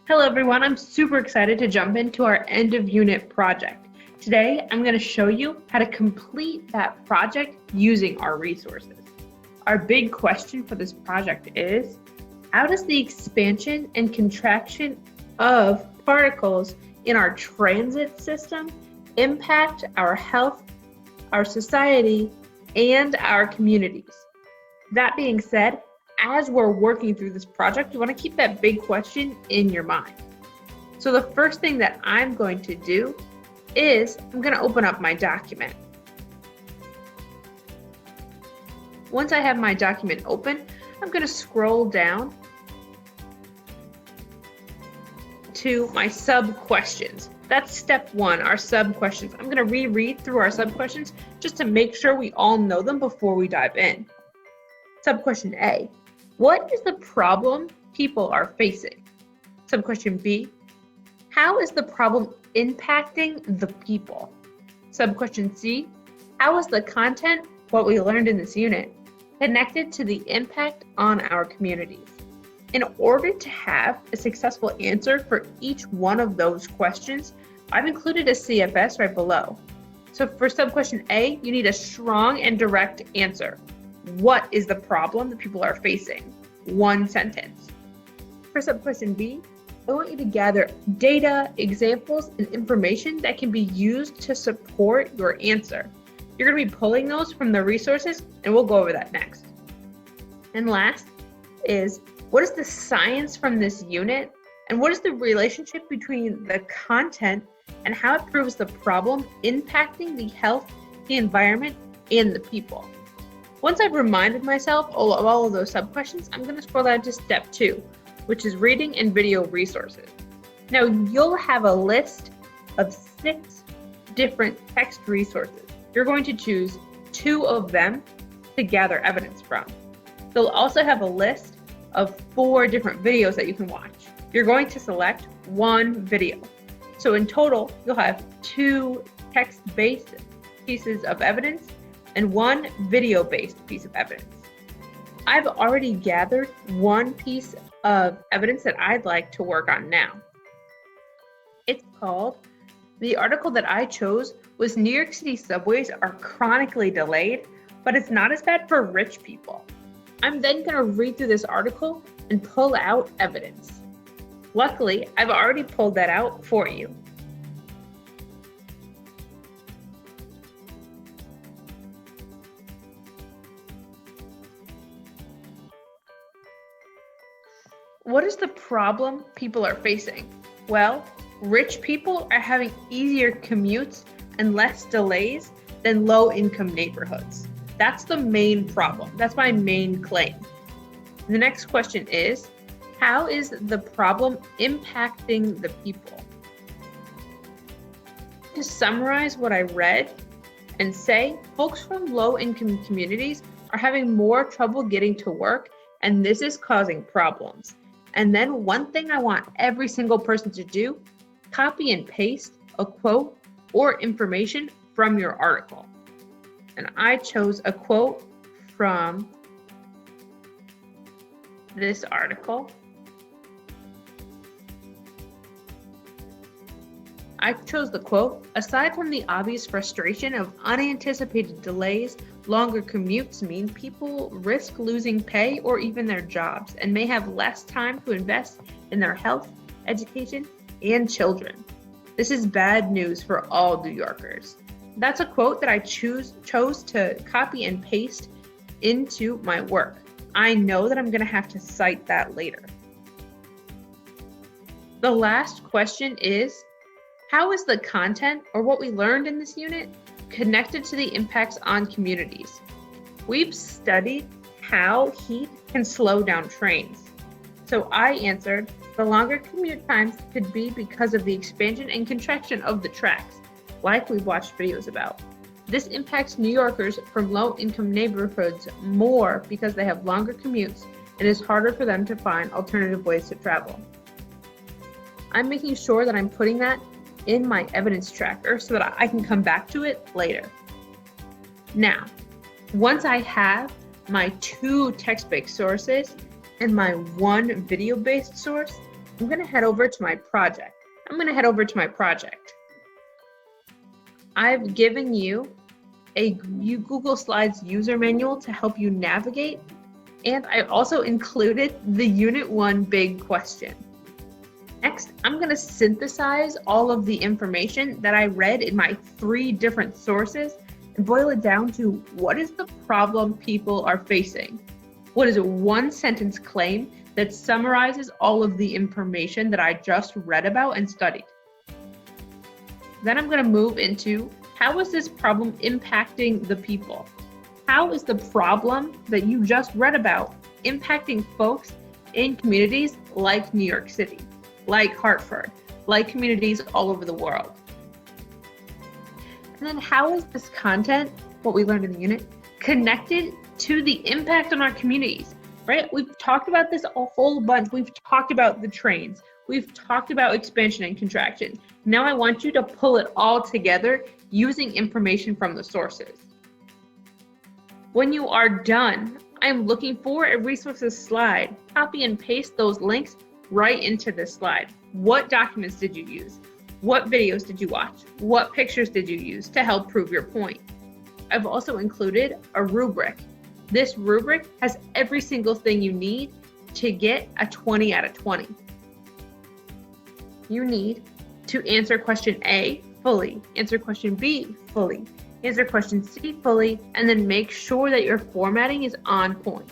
Hello everyone, I'm super excited to jump into our end of unit project. Today, I'm going to show you how to complete that project using our resources. Our big question for this project is, how does the expansion and contraction of particles in our transit system impact our health, our society, and our communities? That being said, as we're working through this project, you want to keep that big question in your mind. So the first thing that I'm going to do is I'm going to open up my document. Once I have my document open, I'm going to scroll down to my sub-questions. That's step one, our sub-questions. I'm going to reread through our sub-questions just to make sure we all know them before we dive in. Sub-question A. What is the problem people are facing? Sub-question B, how is the problem impacting the people? Sub-question C, how is the content, what we learned in this unit, connected to the impact on our communities? In order to have a successful answer for each one of those questions, I've included a CFS right below. So for sub-question A, you need a strong and direct answer. What is the problem that people are facing? One sentence. For sub-question B, I want you to gather data, examples, and information that can be used to support your answer. You're going to be pulling those from the resources, and we'll go over that next. And last is, what is the science from this unit? And what is the relationship between the content and how it proves the problem impacting the health, the environment, and the people? Once I've reminded myself of all of those sub-questions, I'm going to scroll down to step 2, which is reading and video resources. Now, you'll have a list of 6 different text resources. You're going to choose 2 of them to gather evidence from. They'll also have a list of 4 different videos that you can watch. You're going to select 1 video. So in total, you'll have 2 text-based pieces of evidence and 1 video-based piece of evidence. I've already gathered 1 piece of evidence that I'd like to work on now. It's called, the article that I chose was New York City subways are chronically delayed, but it's not as bad for rich people. I'm then going to read through this article and pull out evidence. Luckily, I've already pulled that out for you. What is the problem people are facing? Well, rich people are having easier commutes and less delays than low-income neighborhoods. That's the main problem. That's my main claim. The next question is, how is the problem impacting the people? To summarize what I read and say, folks from low-income communities are having more trouble getting to work, and this is causing problems. And then one thing I want every single person to do, copy and paste a quote or information from your article. And I chose a quote from this article. I chose the quote, aside from the obvious frustration of unanticipated delays, longer commutes mean people risk losing pay or even their jobs and may have less time to invest in their health, education, and children. This is bad news for all New Yorkers. That's a quote that I chose to copy and paste into my work. I know that I'm going to have to cite that later. The last question is, how is the content or what we learned in this unit connected to the impacts on communities? We've studied how heat can slow down trains. So I answered, the longer commute times could be because of the expansion and contraction of the tracks, like we've watched videos about. This impacts New Yorkers from low-income neighborhoods more because they have longer commutes and it's harder for them to find alternative ways to travel. I'm making sure that I'm putting that in my evidence tracker so that I can come back to it later. Now, once I have my 2 text-based sources and my 1 video-based source, I'm going to head over to my project. I've given you a Google Slides user manual to help you navigate, and I also included the Unit 1 big question. Next, I'm going to synthesize all of the information that I read in my 3 different sources and boil it down to what is the problem people are facing. What is a 1-sentence claim that summarizes all of the information that I just read about and studied. Then I'm going to move into how is this problem impacting the people? How is the problem that you just read about impacting folks in communities like New York City, like Hartford, like communities all over the world? And then how is this content, what we learned in the unit, connected to the impact on our communities, right? We've talked about this a whole bunch. We've talked about the trains. We've talked about expansion and contraction. Now I want you to pull it all together using information from the sources. When you are done, I'm looking for a resources slide. Copy and paste those links right into this slide. What documents did you use? What videos did you watch? What pictures did you use to help prove your point? I've also included a rubric. This rubric has every single thing you need to get a 20 out of 20. You need to answer question A fully, answer question B fully, answer question C fully, and then make sure that your formatting is on point.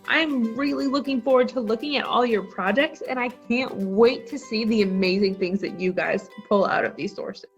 I'm really looking forward to looking at all your projects, and I can't wait to see the amazing things that you guys pull out of these sources.